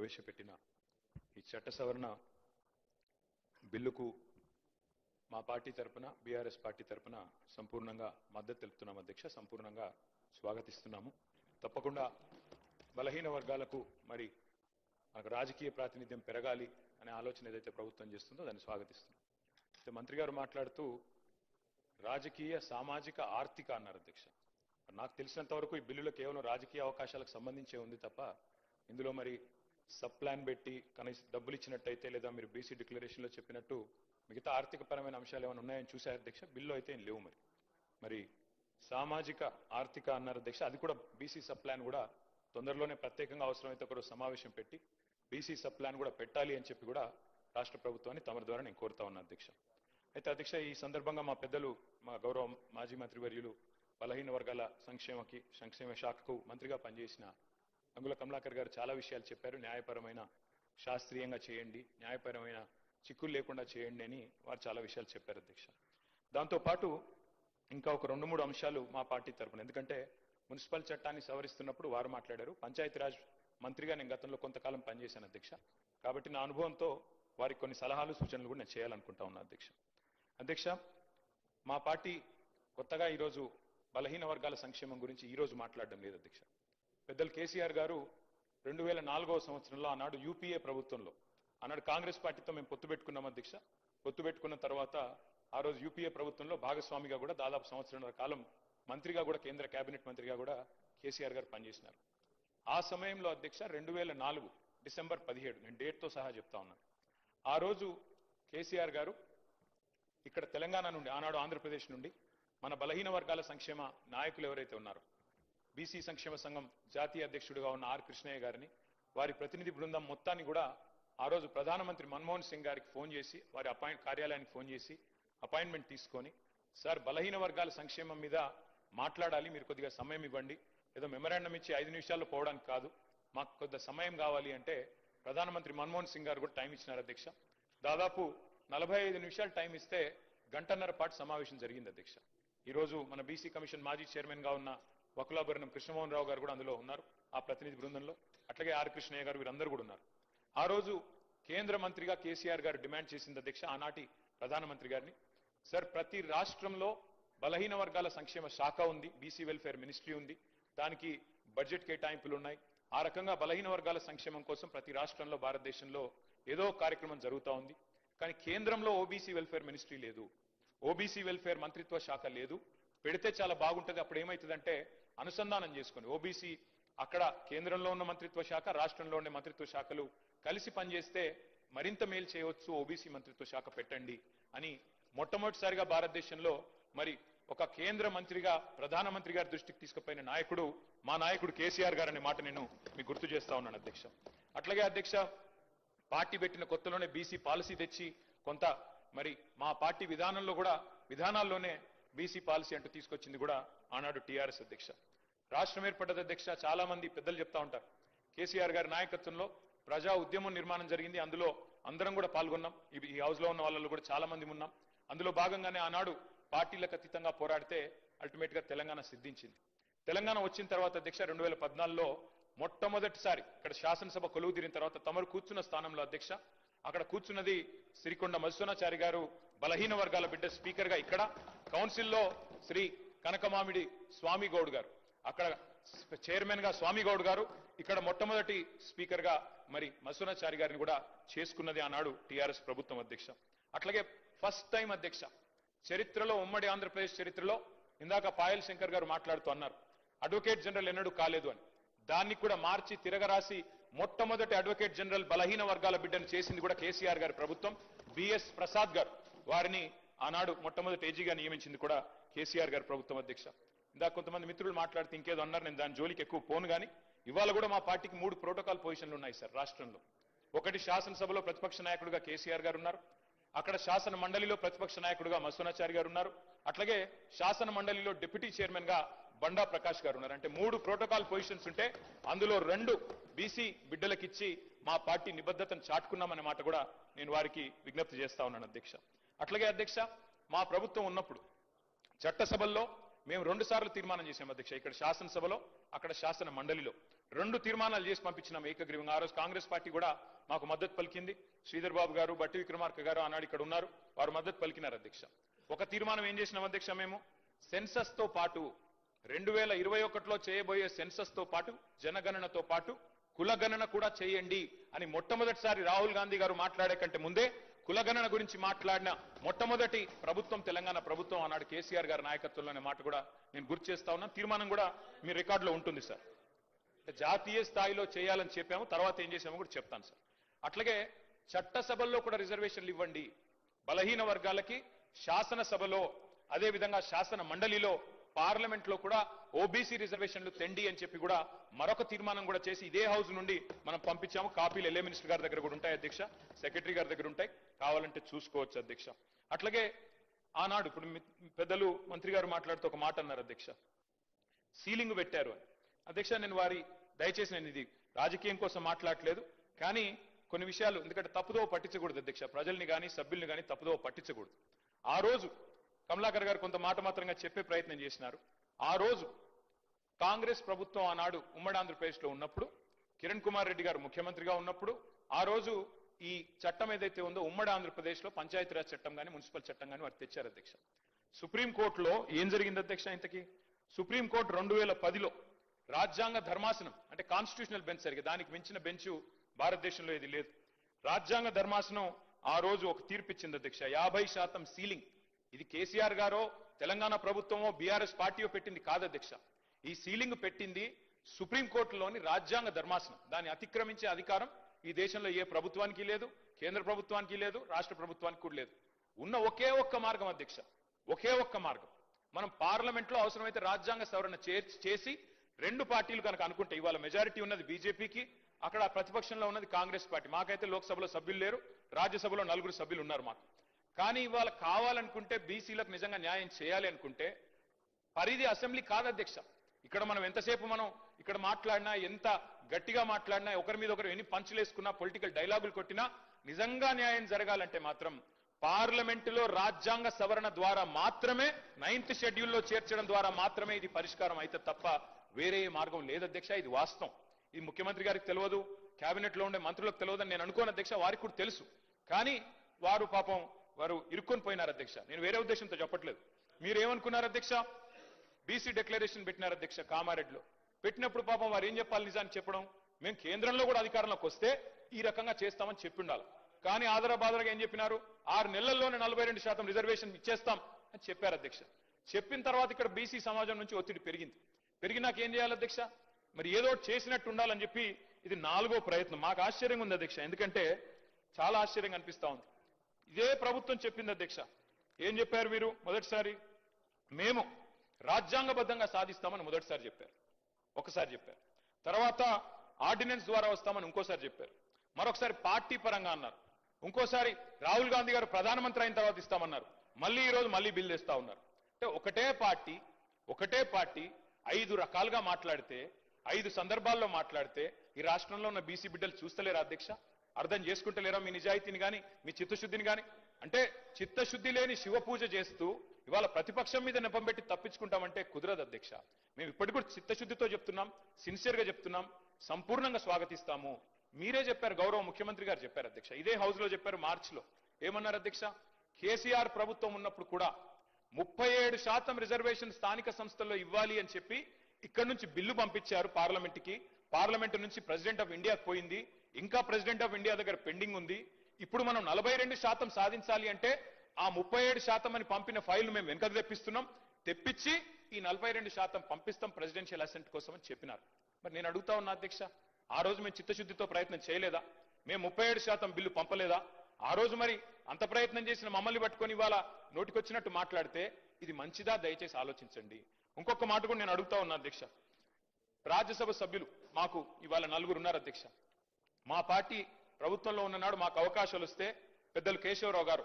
ప్రవేశపెట్టిన ఈ చట్ట సవరణ బిల్లుకు మా పార్టీ తరపున బీఆర్ఎస్ పార్టీ తరపున సంపూర్ణంగా మద్దతు తెలుపుతున్నాం అధ్యక్ష. సంపూర్ణంగా స్వాగతిస్తున్నాము. తప్పకుండా బలహీన వర్గాలకు మరి రాజకీయ ప్రాతినిధ్యం పెరగాలి అనే ఆలోచన ఏదైతే ప్రభుత్వం చేస్తుందో దాన్ని స్వాగతిస్తున్నాం. మంత్రి గారు మాట్లాడుతూ రాజకీయ సామాజిక ఆర్థిక అన్నారు అధ్యక్ష. నాకు తెలిసినంత వరకు ఈ బిల్లులో కేవలం రాజకీయ అవకాశాలకు సంబంధించే ఉంది తప్ప ఇందులో మరి సబ్ ప్లాన్ పెట్టి కనీసం డబ్బులు ఇచ్చినట్టయితే లేదా మీరు బీసీ డిక్లరేషన్లో చెప్పినట్టు మిగతా ఆర్థిక పరమైన అంశాలు ఏమైనా ఉన్నాయని చూశారు అధ్యక్ష. బిల్లు అయితే ఏం లేవు. మరి సామాజిక ఆర్థిక అన్నారు అధ్యక్ష. అది కూడా బీసీ సబ్ ప్లాన్ కూడా తొందరలోనే ప్రత్యేకంగా అవసరమైతే ఒకరోజు సమావేశం పెట్టి బీసీ సబ్ ప్లాన్ కూడా పెట్టాలి అని చెప్పి కూడా రాష్ట్ర ప్రభుత్వాన్ని తమ ద్వారా నేను కోరుతా ఉన్నా అధ్యక్ష. అయితే అధ్యక్ష ఈ సందర్భంగా మా పెద్దలు మా గౌరవ మాజీ మంత్రివర్యులు బలహీన వర్గాల సంక్షేమ శాఖకు మంత్రిగా పనిచేసిన అంగుల కమలాకర్ గారు చాలా విషయాలు చెప్పారు. న్యాయపరమైన శాస్త్రీయంగా చేయండి, న్యాయపరమైన చిక్కులు లేకుండా చేయండి అని వారు చాలా విషయాలు చెప్పారు అధ్యక్ష. దాంతోపాటు ఇంకా ఒక 2-3 అంశాలు మా పార్టీ తరఫున, ఎందుకంటే మున్సిపల్ చట్టాన్ని సవరిస్తున్నప్పుడు వారు మాట్లాడారు. పంచాయతీరాజ్ మంత్రిగా నేను గతంలో కొంతకాలం పనిచేశాను అధ్యక్ష. కాబట్టి నా అనుభవంతో వారికి కొన్ని సలహాలు సూచనలు కూడా నేను చేయాలనుకుంటా ఉన్నా అధ్యక్ష. అధ్యక్ష మా పార్టీ కొత్తగా ఈరోజు బలహీన వర్గాల సంక్షేమం గురించి ఈరోజు మాట్లాడడం లేదు అధ్యక్ష. పెద్దలు కేసీఆర్ గారు 2004వ సంవత్సరంలో ఆనాడు యూపీఏ ప్రభుత్వంలో ఆనాడు కాంగ్రెస్ పార్టీతో మేము పొత్తు పెట్టుకున్నాం అధ్యక్ష. పొత్తు పెట్టుకున్న తర్వాత ఆ రోజు యూపీఏ ప్రభుత్వంలో భాగస్వామిగా కూడా దాదాపు సంవత్సరంన్నర కాలం మంత్రిగా కూడా కేంద్ర కేబినెట్ మంత్రిగా కూడా కేసీఆర్ గారు పనిచేసినారు. ఆ సమయంలో అధ్యక్ష 2004 డిసెంబర్ 17 నేను డేట్తో సహా చెప్తా ఉన్నాను. ఆ రోజు కేసీఆర్ గారు ఇక్కడ తెలంగాణ నుండి ఆనాడు ఆంధ్రప్రదేశ్ నుండి మన బలహీన వర్గాల సంక్షేమ నాయకులు ఎవరైతే ఉన్నారో బీసీ సంక్షేమ సంఘం జాతీయ అధ్యక్షుడిగా ఉన్న ఆర్ కృష్ణయ్య గారిని వారి ప్రతినిధి బృందం మొత్తాన్ని కూడా ఆ రోజు ప్రధానమంత్రి మన్మోహన్ సింగ్ గారికి ఫోన్ చేసి వారి కార్యాలయానికి ఫోన్ చేసి అపాయింట్మెంట్ తీసుకొని సార్ బలహీన వర్గాల సంక్షేమం మీద మాట్లాడాలి, మీరు కొద్దిగా సమయం ఇవ్వండి, ఏదో మెమరాండం ఇచ్చి 5 నిమిషాల్లో పోవడానికి కాదు, మాకు కొద్దిగా సమయం కావాలి అంటే ప్రధానమంత్రి మన్మోహన్ సింగ్ గారు కూడా టైం ఇచ్చినారు అధ్యక్ష. దాదాపు 45 నిమిషాలు టైం ఇస్తే గంటన్నర పాటు సమావేశం జరిగింది అధ్యక్ష. ఈరోజు మన బీసీ కమిషన్ మాజీ చైర్మన్ గా ఉన్న వకులాభరణం కృష్ణమోహన్ రావు గారు కూడా అందులో ఉన్నారు ఆ ప్రతినిధి బృందంలో. అట్లాగే ఆర్ కృష్ణయ్య గారు వీరందరూ కూడా ఉన్నారు. ఆ రోజు కేంద్ర మంత్రిగా కేసీఆర్ గారు డిమాండ్ చేసింది అధ్యక్ష ఆనాటి ప్రధానమంత్రి గారిని, సార్ ప్రతి రాష్ట్రంలో బలహీన వర్గాల సంక్షేమ శాఖ ఉంది, బీసీ వెల్ఫేర్ మినిస్ట్రీ ఉంది, దానికి బడ్జెట్ కేటాయింపులు ఉన్నాయి. ఆ రకంగా బలహీన వర్గాల సంక్షేమం కోసం ప్రతి రాష్ట్రంలో భారతదేశంలో ఏదో కార్యక్రమం జరుగుతూ ఉంది. కానీ కేంద్రంలో ఓబీసీ వెల్ఫేర్ మినిస్ట్రీ లేదు, ఓబీసీ వెల్ఫేర్ మంత్రిత్వ శాఖ లేదు. పెడితే చాలా బాగుంటుంది. అప్పుడు ఏమవుతుందంటే అనుసంధానం చేసుకుని ఓబీసీ అక్కడ కేంద్రంలో ఉన్న మంత్రిత్వ శాఖ రాష్ట్రంలో ఉండే మంత్రిత్వ శాఖలు కలిసి పనిచేస్తే మరింత మేలు చేయవచ్చు, ఓబీసీ మంత్రిత్వ శాఖ పెట్టండి అని మొట్టమొదటిసారిగా భారతదేశంలో మరి ఒక కేంద్ర మంత్రిగా ప్రధానమంత్రి గారి దృష్టికి తీసుకుపోయిన నాయకుడు మా నాయకుడు కేసీఆర్ గారు అనే మాట నేను మీకు గుర్తు చేస్తా ఉన్నాను అధ్యక్ష. అట్లాగే అధ్యక్ష పార్టీ పెట్టిన కొత్తలోనే బీసీ పాలసీ తెచ్చి కొంత మరి మా పార్టీ విధానాల్లోనే బీసీ పాలసీ అంటూ తీసుకొచ్చింది కూడా ఆనాడు టీఆర్ఎస్ అధ్యక్ష. రాష్ట్రం ఏర్పడ్డది అధ్యక్ష. చాలా మంది పెద్దలు చెప్తా ఉంటారు కేసీఆర్ గారి నాయకత్వంలో ప్రజా ఉద్యమం నిర్మాణం జరిగింది, అందులో అందరం కూడా పాల్గొన్నాం. ఈ హౌస్ లో ఉన్న వాళ్ళలో కూడా చాలా మంది ఉన్నాం. అందులో భాగంగానే ఆనాడు పార్టీలకు అతీతంగా పోరాడితే అల్టిమేట్ గా తెలంగాణ సిద్ధించింది. తెలంగాణ వచ్చిన తర్వాత అధ్యక్ష 2014లో మొట్టమొదటిసారి ఇక్కడ శాసనసభ కొలువు తీరిన తర్వాత తమరు కూర్చున్న స్థానంలో అధ్యక్ష అక్కడ కూర్చున్నది సిరికొండ మధుసూనాచారి గారు, బలహీన వర్గాల బిడ్డ స్పీకర్ గా ఇక్కడ, కౌన్సిల్లో శ్రీ కనకమామిడి స్వామి గౌడ్ గారు, అక్కడ చైర్మన్ గా స్వామి గౌడ్ గారు, ఇక్కడ మొట్టమొదటి స్పీకర్ గా మరి మధుసూనాచారి గారిని కూడా చేసుకున్నది ఆనాడు టీఆర్ఎస్ ప్రభుత్వం అధ్యక్ష. అట్లాగే ఫస్ట్ టైం అధ్యక్ష చరిత్రలో, ఉమ్మడి ఆంధ్రప్రదేశ్ చరిత్రలో, ఇందాక పాయల్ శంకర్ గారు మాట్లాడుతూ అన్నారు అడ్వకేట్ జనరల్ ఎన్నడూ కాలేదు అని, దాన్ని కూడా మార్చి తిరగరాసి మొట్టమొదటి అడ్వకేట్ జనరల్ బలహీన వర్గాల బిడ్డను చేసింది కూడా కేసీఆర్ గారి ప్రభుత్వం. బిఎస్ ప్రసాద్ గారు వారిని ఆనాడు మొట్టమొదటి ఏజీగా నియమించింది కూడా కేసీఆర్ గారి ప్రభుత్వం అధ్యక్ష. ఇందాక కొంతమంది మిత్రులు మాట్లాడితే ఇంకేదో అన్నారు, నేను దాని జోలికి ఎక్కువ పోను. కానీ ఇవాళ కూడా మా పార్టీకి 3 ప్రోటోకాల్ పొజిషన్లు ఉన్నాయి సార్ రాష్ట్రంలో. ఒకటి శాసనసభలో ప్రతిపక్ష నాయకుడిగా కేసీఆర్ గారు ఉన్నారు, అక్కడ శాసన మండలిలో ప్రతిపక్ష నాయకుడిగా మధుసూనాచారి గారు ఉన్నారు, అట్లాగే శాసన మండలిలో డిప్యూటీ చైర్మన్ గా బండా ప్రకాష్ గారు ఉన్నారు. అంటే 3 ప్రోటోకాల్ పొజిషన్స్ ఉంటే అందులో 2 బీసీ బిడ్డలకిచ్చి మా పార్టీ నిబద్ధతను చాటుకున్నామనే మాట కూడా నేను వారికి విజ్ఞప్తి చేస్తా ఉన్నాను అధ్యక్ష. అట్లాగే అధ్యక్ష మా ప్రభుత్వం ఉన్నప్పుడు చట్టసభల్లో మేము 2 సార్లు తీర్మానం చేశాం అధ్యక్ష, ఇక్కడ శాసనసభలో అక్కడ శాసన మండలిలో 2 తీర్మానాలు చేసి పంపించినాం ఏకగ్రీవంగా. ఆ రోజు కాంగ్రెస్ పార్టీ కూడా మాకు మద్దతు పలికింది. శ్రీధర్ బాబు గారు, బట్టి విక్రమార్క గారు ఆనాడు ఇక్కడ ఉన్నారు, వారు మద్దతు పలికినారు అధ్యక్ష. ఒక తీర్మానం ఏం చేసినాం అధ్యక్ష, మేము సెన్సస్ తో పాటు 2021లో చేయబోయే సెన్సస్ తో పాటు జనగణనతో పాటు కులగణన కూడా చేయండి అని మొట్టమొదటిసారి రాహుల్ గాంధీ గారు మాట్లాడే కంటే ముందే కులగణన గురించి మాట్లాడిన మొట్టమొదటి ప్రభుత్వం తెలంగాణ ప్రభుత్వం, ఆనాడు కేసీఆర్ గారి నాయకత్వంలోనే మాట కూడా నేను గుర్తు చేస్తా ఉన్నాను. తీర్మానం కూడా మీ రికార్డులో ఉంటుంది సార్. జాతీయ స్థాయిలో చేయాలని చెప్పాము, తర్వాత ఏం చేసామో కూడా చెప్తాను సార్. అట్లాగే చట్టసభల్లో కూడా రిజర్వేషన్లు ఇవ్వండి, బలహీన వర్గాలకి శాసనసభలో అదేవిధంగా శాసన మండలిలో పార్లమెంట్ లో కూడా ఓబీసీ రిజర్వేషన్లు తెండి అని చెప్పి కూడా మరొక తీర్మానం కూడా చేసి ఇదే హౌస్ నుండి మనం పంపించాము. కాపీలు ఎల్ఏ మినిస్టర్ గారి దగ్గర కూడా ఉంటాయి అధ్యక్ష, సెక్రటరీ గారి దగ్గర ఉంటాయి, కావాలంటే చూసుకోవచ్చు అధ్యక్ష. అట్లాగే ఆనాడు ఇప్పుడు పెద్దలు మంత్రి గారు మాట్లాడుతూ ఒక మాట అన్నారు అధ్యక్ష, సీలింగ్ పెట్టారు అని. అధ్యక్ష నేను దయచేసి నేను ఇది రాజకీయం కోసం మాట్లాడలేదు, కానీ కొన్ని విషయాలు ఎందుకంటే తప్పుదో పట్టించకూడదు అధ్యక్ష, ప్రజల్ని కానీ సభ్యుల్ని కానీ తప్పుదో పట్టించకూడదు. ఆ రోజు కమలాకర్ గారు కొంత మాట మాత్రంగా చెప్పే ప్రయత్నం చేసినారు. ఆ రోజు కాంగ్రెస్ ప్రభుత్వం ఆనాడు ఉమ్మడి ఆంధ్రప్రదేశ్లో ఉన్నప్పుడు, కిరణ్ కుమార్ రెడ్డి గారు ముఖ్యమంత్రిగా ఉన్నప్పుడు, ఆ రోజు ఈ చట్టం ఏదైతే ఉందో ఉమ్మడి ఆంధ్రప్రదేశ్లో పంచాయతీరాజ్ చట్టం కానీ మున్సిపల్ చట్టం కానీ వారు తెచ్చారు అధ్యక్ష. సుప్రీంకోర్టులో ఏం జరిగింది అధ్యక్ష ఇంతకీ? సుప్రీంకోర్టు 2010లో రాజ్యాంగ ధర్మాసనం అంటే కాన్స్టిట్యూషనల్ బెంచ్ సరిగ్గా దానికి మించిన బెంచ్ భారతదేశంలో ఇది లేదు. రాజ్యాంగ ధర్మాసనం ఆ రోజు ఒక తీర్పిచ్చింది అధ్యక్ష, 50% సీలింగ్. ఇది కేసీఆర్ గారో తెలంగాణ ప్రభుత్వమో బీఆర్ఎస్ పార్టీయో పెట్టింది కాదు అధ్యక్ష. ఈ సీలింగ్ పెట్టింది సుప్రీంకోర్టులోని రాజ్యాంగ ధర్మాసనం. దాన్ని అతిక్రమించే అధికారం ఈ దేశంలో ఏ ప్రభుత్వానికి లేదు, కేంద్ర ప్రభుత్వానికి లేదు, రాష్ట్ర ప్రభుత్వానికి కూడా లేదు. ఉన్న ఒకే ఒక్క మార్గం అధ్యక్ష, ఒకే ఒక్క మార్గం, మనం పార్లమెంట్ లో అవసరమైతే రాజ్యాంగ సవరణ చేసి 2 పార్టీలు కనుక అనుకుంటే, ఇవాళ మెజారిటీ ఉన్నది బీజేపీకి, అక్కడ ప్రతిపక్షంలో ఉన్నది కాంగ్రెస్ పార్టీ. మాకైతే లోక్సభలో సభ్యులు లేరు, రాజ్యసభలో 4 సభ్యులు ఉన్నారు మాకు. కానీ ఇవాళ కావాలనుకుంటే బీసీలకు నిజంగా న్యాయం చేయాలి అనుకుంటే పరిధి అసెంబ్లీ కాదు అధ్యక్ష. ఇక్కడ మనం ఎంతసేపు మనం ఇక్కడ మాట్లాడినా, ఎంత గట్టిగా మాట్లాడినా, ఒకరి మీద ఒకరు ఎన్ని పంచులేసుకున్నా, పొలిటికల్ డైలాగులు కొట్టినా, నిజంగా న్యాయం జరగాలంటే మాత్రం పార్లమెంటులో రాజ్యాంగ సవరణ ద్వారా మాత్రమే, 9th షెడ్యూల్లో చేర్చడం ద్వారా మాత్రమే ఇది పరిష్కారం అయితే తప్ప వేరే మార్గం లేదు అధ్యక్ష. ఇది వాస్తవం. ఇది ముఖ్యమంత్రి గారికి తెలియదు, కేబినెట్ లో ఉండే మంత్రులకు తెలియదు అని నేను అనుకోను అధ్యక్ష, వారికి కూడా తెలుసు. కానీ వారు పాపం వారు ఇరుక్కొని పోయినారు అధ్యక్ష. నేను వేరే ఉద్దేశంతో చెప్పట్లేదు. మీరేమనుకున్నారు అధ్యక్ష? బీసీ డిక్లరేషన్ పెట్టినారు అధ్యక్ష కామారెడ్డిలో. పెట్టినప్పుడు పాపం వారు ఏం చెప్పాలి నిజాన్ని చెప్పడం, మేము కేంద్రంలో కూడా అధికారంలోకి వస్తే ఈ రకంగా చేస్తామని చెప్పి ఉండాలి. కానీ ఆదరబాదరగా ఏం చెప్పినారు, 6 నెలల్లోనే 42% రిజర్వేషన్ ఇచ్చేస్తాం అని చెప్పారు అధ్యక్ష. చెప్పిన తర్వాత ఇక్కడ బీసీ సమాజం నుంచి ఒత్తిడి పెరిగినాక ఏం చేయాలి అధ్యక్ష? మరి ఏదో చేసినట్టు ఉండాలని చెప్పి ఇది 4వ ప్రయత్నం. మాకు ఆశ్చర్యంగా ఉంది అధ్యక్ష, ఎందుకంటే చాలా ఆశ్చర్యంగా అనిపిస్తా ఉంది. ఇదే ప్రభుత్వం చెప్పింది అధ్యక్ష. ఏం చెప్పారు మీరు? మొదటిసారి మేము రాజ్యాంగబద్ధంగా సాధిస్తామని మొదటిసారి చెప్పారు, ఒకసారి చెప్పారు. తర్వాత ఆర్డినెన్స్ ద్వారా వస్తామని ఇంకోసారి చెప్పారు. మరొకసారి పార్టీ పరంగా అన్నారు. ఇంకోసారి రాహుల్ గాంధీ గారు ప్రధానమంత్రి అయిన తర్వాత ఇస్తామన్నారు. మళ్ళీ ఈ రోజు మళ్ళీ బిల్ తెస్తా ఉన్నారు. అంటే ఒకటే పార్టీ 5 రకాలుగా మాట్లాడితే, 5 సందర్భాల్లో మాట్లాడితే ఈ రాష్ట్రంలో ఉన్న బీసీ బిడ్డలు చూస్తలేరా అధ్యక్ష? అర్థం చేసుకుంటలేరా మీ నిజాయితీని కానీ మీ చిత్తశుద్ధిని కానీ? అంటే చిత్తశుద్ధి లేని శివ పూజ చేస్తూ ఇవాళ ప్రతిపక్షం మీద నెపం పెట్టి తప్పించుకుంటామంటే కుదరదు అధ్యక్ష. మేము ఇప్పటికి కూడా చిత్తశుద్ధితో చెప్తున్నాం, సిన్సియర్ గా చెప్తున్నాం, సంపూర్ణంగా స్వాగతిస్తాము. మీరే చెప్పారు, గౌరవ ముఖ్యమంత్రి గారు చెప్పారు అధ్యక్ష, ఇదే హౌస్ లో చెప్పారు మార్చిలో. ఏమన్నారు అధ్యక్ష? కేసీఆర్ ప్రభుత్వం ఉన్నప్పుడు కూడా 37% రిజర్వేషన్ స్థానిక సంస్థల్లో ఇవ్వాలి అని చెప్పి ఇక్కడ నుంచి బిల్లు పంపించారు పార్లమెంట్ కి. పార్లమెంట్ నుంచి ప్రెసిడెంట్ ఆఫ్ ఇండియాకి పోయింది, ఇంకా ప్రెసిడెంట్ ఆఫ్ ఇండియా దగ్గర పెండింగ్ ఉంది. ఇప్పుడు మనం 42% సాధించాలి అంటే ఆ 37% అని పంపిన ఫైల్ మేము వెనకకు తెప్పించి ఈ 42% పంపిస్తాం ప్రెసిడెన్షియల్ అసెంట్ కోసం అని చెప్పినారు. మరి నేను అడుగుతా ఉన్నా అధ్యక్ష, ఆ రోజు మేము చిత్తశుద్ధితో ప్రయత్నం చేయలేదా? మేము 37% బిల్లు పంపలేదా? ఆ రోజు మరి అంత ప్రయత్నం చేసిన మమ్మల్ని పట్టుకొని ఇవాళ నోటికొచ్చినట్టు మాట్లాడితే ఇది మంచిదా? దయచేసి ఆలోచించండి. ఇంకొక మాట కూడా నేను అడుగుతా ఉన్నా అధ్యక్ష. రాజ్యసభ సభ్యులు మాకు ఇవాళ 4 ఉన్నారు అధ్యక్ష. మా పార్టీ ప్రభుత్వంలో ఉన్ననాడు మాకు అవకాశాలు వస్తే పెద్దలు కేశవరావు గారు,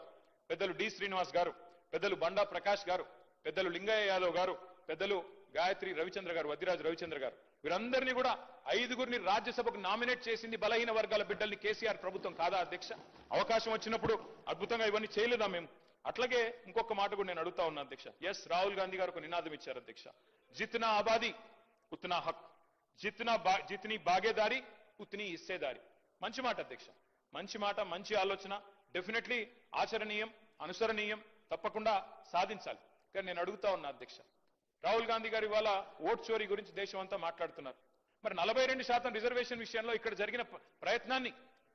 పెద్దలు డి శ్రీనివాస్ గారు, పెద్దలు బండా ప్రకాష్ గారు, పెద్దలు లింగయ్య యాదవ్ గారు, పెద్దలు గాయత్రి రవిచంద్ర గారు, వద్దిరాజు రవిచంద్ర గారు, వీరందరినీ కూడా 5గురిని రాజ్యసభకు నామినేట్ చేసింది బలహీన వర్గాల బిడ్డల్ని కేసీఆర్ ప్రభుత్వం కాదా అధ్యక్ష? అవకాశం వచ్చినప్పుడు అద్భుతంగా ఇవన్నీ చేయలేదా మేము? అట్లాగే ఇంకొక మాట కూడా నేను అడుగుతా ఉన్నా అధ్యక్ష. రాహుల్ గాంధీ గారు ఒక నినాదం ఇచ్చారు అధ్యక్ష, జిత్నా ఆబాదీ ఉత్నా హక్. जितनी भागीदारी उतनी हिस्सेदारी మంచి మాట అధ్యక్ష మంచి మాట మంచి ఆలోచన డెఫినెట్లీ ఆచరణీయం అనుసరణీయం తప్పకుండా సాధించాలి కానీ నేను అడుగుతా ఉన్నా అధ్యక్ష రాహుల్ గాంధీ గారు ఇవాళ ఓట్ చోరీ గురించి దేశం అంతా మాట్లాడుతున్నారు మరి 42% రిజర్వేషన్ విషయంలో ఇక్కడ జరిగిన ప్రయత్నాన్ని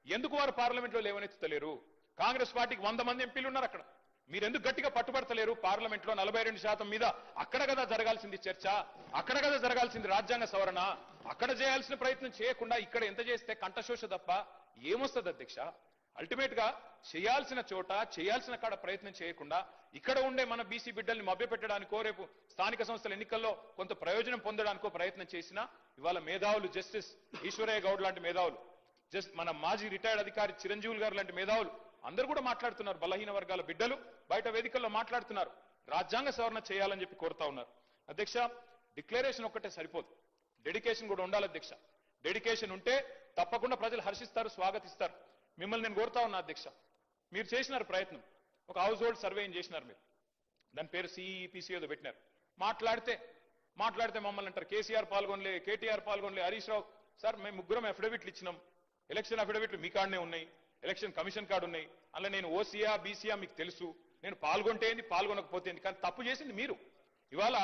ఎందుకు వారు పార్లమెంట్ లో లేవనెత్తలేరు కాంగ్రెస్ పార్టీకి 100 మంది ఎంపీలు ఉన్నారు అక్కడ మీరు ఎందుకు గట్టిగా పట్టుబడతలేరు పార్లమెంట్ లో 42% మీద అక్కడ కదా జరగాల్సింది చర్చ అక్కడ కదా జరగాల్సింది రాజ్యాంగ సవరణ అక్కడ చేయాల్సిన ప్రయత్నం చేయకుండా ఇక్కడ ఎంత చేస్తే కంఠశోష తప్ప ఏమొస్తుంది అధ్యక్ష అల్టిమేట్ గా చేయాల్సిన చోట చేయాల్సిన కాడ ప్రయత్నం చేయకుండా ఇక్కడ ఉండే మన బీసీ బిడ్డల్ని మభ్యపెట్టడానికో రేపు స్థానిక సంస్థల ఎన్నికల్లో కొంత ప్రయోజనం పొందడానికో ప్రయత్నం చేసినా ఇవాళ మేధావులు జస్టిస్ ఈశ్వరయ్య గౌడ్ లాంటి మేధావులు మన మాజీ రిటైర్డ్ అధికారి చిరంజీవులు గారు లాంటి మేధావులు అందరూ కూడా మాట్లాడుతున్నారు బలహీన వర్గాల బిడ్డలు బయట వేదికల్లో మాట్లాడుతున్నారు రాజ్యాంగ సవరణ చేయాలని చెప్పి కోరుతా ఉన్నారు అధ్యక్ష డిక్లరేషన్ ఒక్కటే సరిపోదు డెడికేషన్ కూడా ఉండాలి అధ్యక్ష డెడికేషన్ ఉంటే తప్పకుండా ప్రజలు హర్షిస్తారు స్వాగతిస్తారు మిమ్మల్ని నేను కోరుతా ఉన్నా అధ్యక్ష మీరు చేసినారు ప్రయత్నం ఒక హౌస్ హోల్డ్ సర్వే చేసినారు మీరు దాని పేరు సిఈపిసి ఏదో పెట్టినారు మాట్లాడితే మమ్మల్ని అంటారు కేసీఆర్ పాల్గొనలే కేటీఆర్ పాల్గొనలే హరీష్ రావు సార్ మేము ముగ్గురం అఫిడవిట్లు ఇచ్చినాం ఎలక్షన్ అఫిడవిట్లు మీ కాడనే ఉన్నాయి ఎలక్షన్ కమిషన్ కార్డు ఉన్నాయి అలా నేను ఓసీఆ బీసీఆ మీకు తెలుసు నేను పాల్గొంటే ఏంది పాల్గొనకపోతే ఏంది కానీ తప్పు చేసింది మీరు ఇవాళ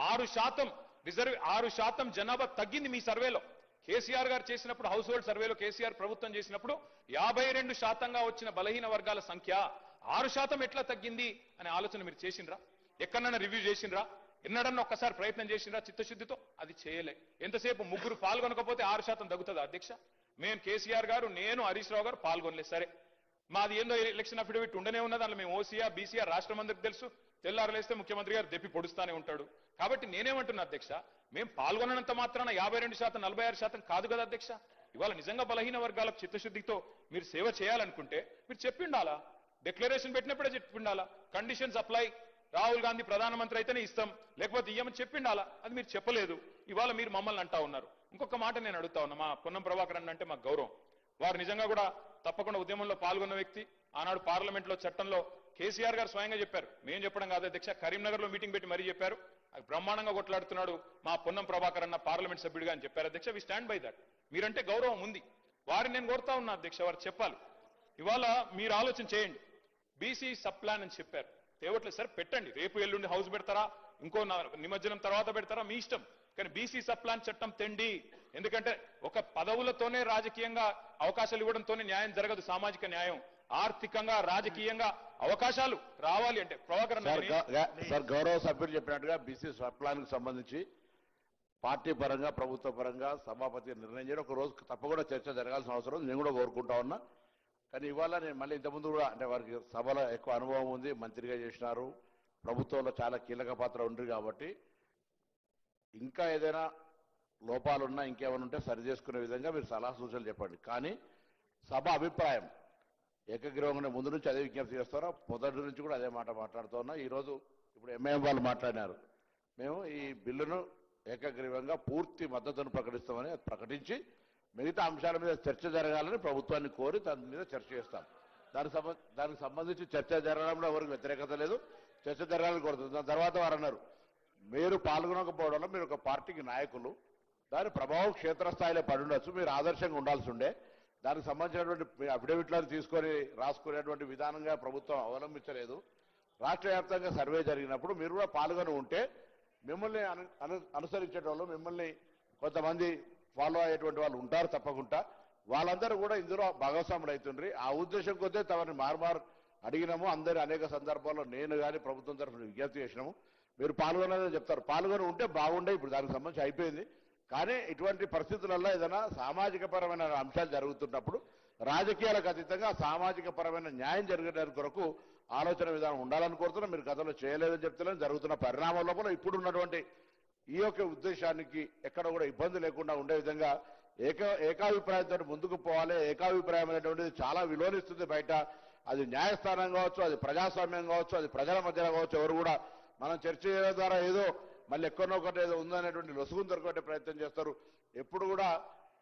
6% జనాభా తగ్గింది మీ సర్వేలో కేసీఆర్ గారు చేసినప్పుడు హౌస్ హోల్డ్ సర్వేలో కేసీఆర్ ప్రభుత్వం చేసినప్పుడు 52%గా వచ్చిన బలహీన వర్గాల సంఖ్య 6% ఎట్లా తగ్గింది అనే ఆలోచన మీరు చేసిండ్రా ఎక్కడన్నా రివ్యూ చేసిండ్రా ఎన్నడన్నా ఒక్కసారి ప్రయత్నం చేసిండ్రా చిత్తశుద్ధితో అది చేయలే ఎంతసేపు ముగ్గురు పాల్గొనకపోతే 6% తగ్గుతుందా అధ్యక్ష మేము కేసీఆర్ గారు నేను హరీష్ రావు గారు పాల్గొనలేదు సరే మాది ఏందో ఎలక్షన్ అఫిడవిట్ ఉండనే ఉన్నది అందులో మేము ఓసీఆ బీసీఆర్ రాష్ట్ర మంత్రికి తెలుసు తెల్లారలేస్తే ముఖ్యమంత్రి గారు దెప్పి పొడుస్తానే ఉంటాడు కాబట్టి నేనేమంటున్నా అధ్యక్ష మేము పాల్గొనంత మాత్రాన 52% 46% కాదు కదా అధ్యక్ష ఇవాళ నిజంగా బలహీన వర్గాలకు చిత్తశుద్ధితో మీరు సేవ చేయాలనుకుంటే మీరు చెప్పిండాలా డిక్లరేషన్ పెట్టినప్పుడే చెప్పిండాలా కండిషన్స్ అప్లై రాహుల్ గాంధీ ప్రధానమంత్రి అయితేనే ఇస్తాం లేకపోతే ఇయ్యమని చెప్పిండాలా అది మీరు చెప్పలేదు ఇవాళ మీరు మమ్మల్ని అంటా ఉన్నారు ఇంకొక మాట నేను అడుగుతా ఉన్నా మా పొన్నం ప్రభాకర్ అన్న అంటే మాకు గౌరవం వారు నిజంగా కూడా తప్పకుండా ఉద్యమంలో పాల్గొన్న వ్యక్తి ఆనాడు పార్లమెంట్ లో చట్టంలో కేసీఆర్ గారు స్వయంగా చెప్పారు మేము చెప్పడం కాదు అధ్యక్ష కరీంనగర్ లో మీటింగ్ పెట్టి మరీ చెప్పారు అది బ్రహ్మాండంగా కొట్లాడుతున్నాడు మా పొన్నం ప్రభాకర్ అన్న పార్లమెంట్ సభ్యుడిగా అని చెప్పారు అధ్యక్ష వి స్టాండ్ బై దట్ మీరంటే గౌరవం ఉంది వారిని నేను కోరుతా ఉన్నా అధ్యక్ష వారు చెప్పాలి ఇవాళ మీరు ఆలోచన చేయండి బీసీ సబ్ ప్లాన్ అని చెప్పారు తేవట్లేదు సార్ పెట్టండి రేపు ఎల్లుండి హౌస్ పెడతారా ఇంకో నిమజ్జనం తర్వాత పెడతారా మీ ఇష్టం కానీ బీసీ సబ్ ప్లాన్ చట్టం తెండి ఎందుకంటే ఒక పదవులతోనే రాజకీయంగా అవకాశాలు ఇవ్వడంతోనే న్యాయం జరగదు సామాజిక న్యాయం ఆర్థికంగా రాజకీయంగా అవకాశాలు రావాలి అంటే సార్ గౌరవ సభ్యులు చెప్పినట్టుగా బీసీ సబ్ ప్లాన్ కు సంబంధించి పార్టీ పరంగా ప్రభుత్వ పరంగా సభాపతి నిర్ణయం చేయడం ఒక రోజు తప్పకుండా చర్చ జరగాల్సిన అవసరం నేను కూడా కోరుకుంటా ఉన్నా కానీ ఇవాళ నేను మళ్ళీ ఇంతకుముందు కూడా అంటే వారికి సభలో ఎక్కువ అనుభవం ఉంది మంత్రిగా చేసినారు ప్రభుత్వంలో చాలా కీలక పాత్ర ఉంది కాబట్టి ఇంకా ఏదైనా లోపాలున్నా ఇంకేమైనా ఉంటే సరి చేసుకునే విధంగా మీరు సలహా సూచనలు చెప్పండి కానీ సభ అభిప్రాయం ఏకగ్రీవంగానే ముందు నుంచి అదే విజ్ఞప్తి చేస్తారా మొదటి నుంచి కూడా అదే మాట మాట్లాడుతున్నా ఈరోజు ఇప్పుడు ఎంఐఎం వాళ్ళు మాట్లాడినారు మేము ఈ బిల్లును ఏకగ్రీవంగా పూర్తి మద్దతును ప్రకటిస్తామని ప్రకటించి మిగతా అంశాల మీద చర్చ జరగాలని ప్రభుత్వాన్ని కోరి దాని మీద చర్చ చేస్తాం దానికి సంబంధించి చర్చ జరగడంలో ఎవరికి వ్యతిరేకత లేదు చర్చ జరగాలని కోరుతుంది దాని తర్వాత వారు అన్నారు మీరు పాల్గొనకపోవడం వల్ల మీరు ఒక పార్టీకి నాయకులు దాని ప్రభావం క్షేత్రస్థాయిలో పడి ఉండొచ్చు మీరు ఆదర్శంగా ఉండాల్సి ఉండే దానికి సంబంధించినటువంటి అఫిడవిట్లను తీసుకొని రాసుకునేటువంటి విధానంగా ప్రభుత్వం అవలంబించలేదు రాష్ట్ర వ్యాప్తంగా సర్వే జరిగినప్పుడు మీరు కూడా పాల్గొని ఉంటే మిమ్మల్ని అనుసరించేటోళ్ళు మిమ్మల్ని కొంతమంది ఫాలో అయ్యేటువంటి వాళ్ళు ఉంటారు తప్పకుండా వాళ్ళందరూ కూడా ఇందులో భాగస్వాములు అవుతుండ్రి ఆ ఉద్దేశం కొద్దే తమని మారుమారు అడిగినాము అందరి అనేక సందర్భాల్లో నేను కానీ ప్రభుత్వం తరఫున విజ్ఞప్తి చేసినాము మీరు పాల్గొనాలని చెప్తారు పాల్గొని ఉంటే బాగుండే ఇప్పుడు దానికి సంబంధించి అయిపోయింది కానీ ఇటువంటి పరిస్థితులలో ఏదైనా సామాజిక పరమైన అంశాలు జరుగుతున్నప్పుడు రాజకీయాలకు అతీతంగా సామాజిక పరమైన న్యాయం జరిగేదాని కొరకు ఆలోచన విధానం ఉండాలని కోరుతున్నా మీరు గతంలో చేయలేదని చెప్తే జరుగుతున్న పరిణామం లోపల ఇప్పుడు ఉన్నటువంటి ఈ యొక్క ఉద్దేశానికి ఎక్కడ కూడా ఇబ్బంది లేకుండా ఉండే విధంగా ఏకాభిప్రాయంతో ముందుకు పోవాలి ఏకాభిప్రాయం అనేటువంటిది చాలా విలువనిస్తుంది బయట అది న్యాయస్థానం కావచ్చు అది ప్రజాస్వామ్యం కావచ్చు అది ప్రజల మధ్యలో కావచ్చు ఎవరు కూడా మనం చర్చ చేయడం ద్వారా ఏదో మళ్ళీ ఎక్కడో ఒకటి ఏదో ఉందనేటువంటి లొసుగును దొరకబట్టే ప్రయత్నం చేస్తారు ఎప్పుడు కూడా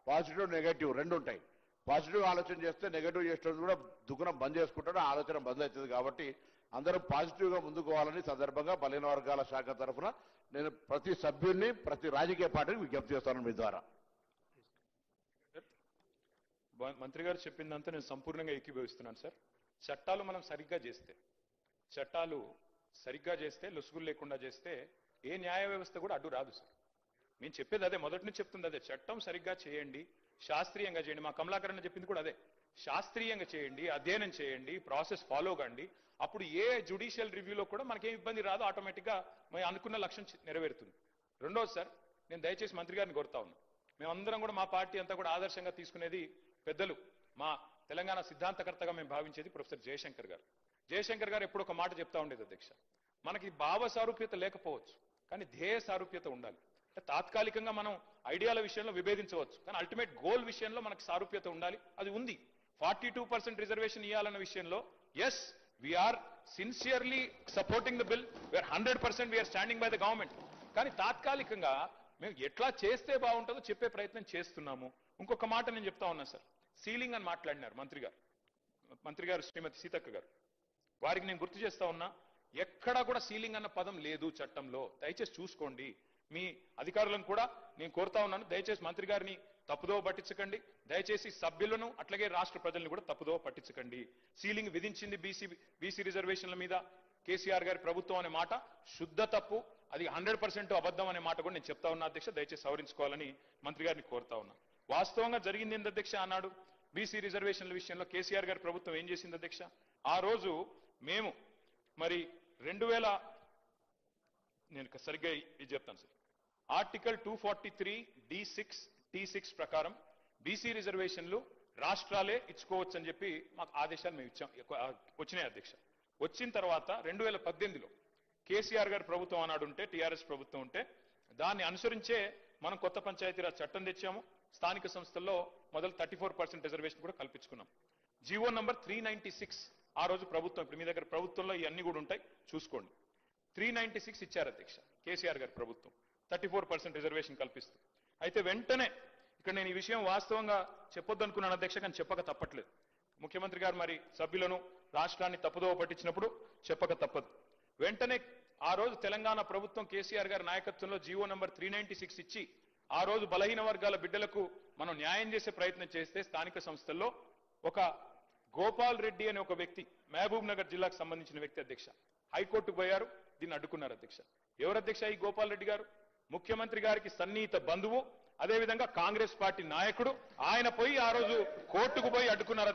పాజిటివ్ నెగటివ్ రెండు ఉంటాయి పాజిటివ్ ఆలోచన చేస్తే నెగటివ్ చేసేటప్పుడు కూడా దుకాణం బంద్ చేసుకుంటాడు ఆలోచన బంద్ అవుతుంది కాబట్టి అందరూ పాజిటివ్గా ముందుకు పోవాలని సందర్భంగా బలహీన వర్గాల శాఖ తరఫున నేను ప్రతి సభ్యుల్ని ప్రతి రాజకీయ పార్టీకి విజ్ఞప్తి చేస్తాను మీ ద్వారా మంత్రి గారు చెప్పిందంతా నేను సంపూర్ణంగా ఏకీభవిస్తున్నాను సార్. చట్టాలు మనం సరిగ్గా చేస్తే లొసుగులు లేకుండా చేస్తే ఏ న్యాయ వ్యవస్థ కూడా అడ్డు రాదు సార్. నేను చెప్పేది అదే, మొదటి నుంచి చెప్తుంది అదే. చట్టం సరిగ్గా చేయండి, శాస్త్రీయంగా చేయండి. మా కమలాకరణ చెప్పింది కూడా అదే. శాస్త్రీయంగా చేయండి, అధ్యయనం చేయండి, ప్రాసెస్ ఫాలో కండి. అప్పుడు ఏ జ్యుడిషియల్ రివ్యూలో కూడా మనకేం ఇబ్బంది రాదు, ఆటోమేటిక్గా మేము అనుకున్న లక్ష్యం నెరవేరుతుంది. రెండోది సార్, నేను దయచేసి మంత్రి గారిని కోరుతా ఉన్నా, మేమందరం కూడా మా పార్టీ అంతా కూడా ఆదర్శంగా తీసుకునేది పెద్దలు, మా తెలంగాణ సిద్ధాంతకర్తగా మేము భావించేది ప్రొఫెసర్ జయశంకర్ గారు. జయశంకర్ గారు ఎప్పుడు ఒక మాట చెప్తా ఉండేది అధ్యక్ష, మనకి భావ సారూప్యత లేకపోవచ్చు కానీ ధ్యేయ సారూప్యత ఉండాలి. అంటే తాత్కాలికంగా మనం ఐడియాల విషయంలో విభేదించవచ్చు కానీ అల్టిమేట్ గోల్ విషయంలో మనకు సారూప్యత ఉండాలి. అది ఉంది. 42% రిజర్వేషన్ ఇవ్వాలన్న విషయంలో yes we're sincerely supporting the bill, we're 100% we're standing by the government. కానీ తాత్కాలికంగా మేము ఎట్లా చేస్తే బాగుంటుందో చెప్పే ప్రయత్నం చేస్తున్నాము. ఇంకొక మాట నేను చెప్తా ఉన్నా సార్, సీలింగ్ అని మాట్లాడినారు మంత్రి గారు శ్రీమతి సీతక్క గారు. వారికి నేను గుర్తు చేస్తా ఉన్నా, ఎక్కడా కూడా సీలింగ్ అన్న పదం లేదు చట్టంలో. దయచేసి చూసుకోండి. మీ అధికారులను కూడా నేను కోరుతా ఉన్నాను, దయచేసి మంత్రి గారిని తప్పుదోవ పట్టించకండి. దయచేసి సభ్యులను అట్లాగే రాష్ట్ర ప్రజలను కూడా తప్పుదోవ పట్టించకండి. సీలింగ్ విధించింది బీసీ రిజర్వేషన్ల మీద కేసీఆర్ గారి ప్రభుత్వం అనే మాట శుద్ధ తప్పు. అది 100% అబద్ధం అనే మాట కూడా నేను చెప్తా ఉన్నా అధ్యక్ష. దయచేసి సవరించుకోవాలని మంత్రి గారిని కోరుతా ఉన్నా. వాస్తవంగా జరిగింది ఏంది అధ్యక్ష, ఆనాడు బీసీ రిజర్వేషన్ల విషయంలో కేసీఆర్ గారి ప్రభుత్వం ఏం చేసింది అధ్యక్ష, ఆ రోజు మేము మరి 2000 నేను సరిగ్గా ఇది చెప్తాను సార్, ఆర్టికల్ 243 D6 T6 ప్రకారం బీసీ రిజర్వేషన్లు రాష్ట్రాలే ఇచ్చుకోవచ్చు అని చెప్పి మాకు ఆదేశాలు మేము ఇచ్చాం, వచ్చినాయి అధ్యక్ష. వచ్చిన తర్వాత 2018లో కేసీఆర్ గారి ప్రభుత్వం ఆనాడు ఉంటే, టీఆర్ఎస్ ప్రభుత్వం ఉంటే, దాన్ని అనుసరించే మనం కొత్త పంచాయతీరాజ్ చట్టం తెచ్చాము. స్థానిక సంస్థల్లో మొదలు 34% రిజర్వేషన్ కూడా కల్పించుకున్నాం. జీవో నంబర్ 396 ఆ రోజు ప్రభుత్వం, ఇప్పుడు మీ దగ్గర ప్రభుత్వంలో ఇవన్నీ కూడా ఉంటాయి చూసుకోండి, 396 ఇచ్చారు అధ్యక్ష కేసీఆర్ గారి ప్రభుత్వం, 34% రిజర్వేషన్ కల్పిస్తూ. అయితే వెంటనే ఇక్కడ నేను ఈ విషయం వాస్తవంగా చెప్పొద్దు అనుకున్నాను అధ్యక్ష, కానీ చెప్పక తప్పట్లేదు. ముఖ్యమంత్రి గారు మరి సభ్యులను రాష్ట్రాన్ని తప్పుదోవ పట్టించినప్పుడు చెప్పక తప్పదు. వెంటనే ఆ రోజు తెలంగాణ ప్రభుత్వం కేసీఆర్ గారి నాయకత్వంలో జీవో నంబర్ 396 ఇచ్చి ఆ రోజు బలహీన వర్గాల బిడ్డలకు మనం న్యాయం చేసే ప్రయత్నం చేస్తే స్థానిక సంస్థల్లో ఒక గోపాల్ రెడ్డి అనే ఒక వ్యక్తి, మహబూబ్ నగర్ జిల్లాకు సంబంధించిన వ్యక్తి అధ్యక్ష, హైకోర్టుకు పోయారు, దీన్ని అడ్డుకున్నారు అధ్యక్ష. ఎవరు అధ్యక్ష ఈ గోపాల్ రెడ్డి గారు? ముఖ్యమంత్రి గారికి సన్నిహిత బంధువు, అదేవిధంగా కాంగ్రెస్ పార్టీ నాయకుడు. ఆయన పోయి ఆ రోజు కోర్టుకు పోయి అడ్డుకున్నారు.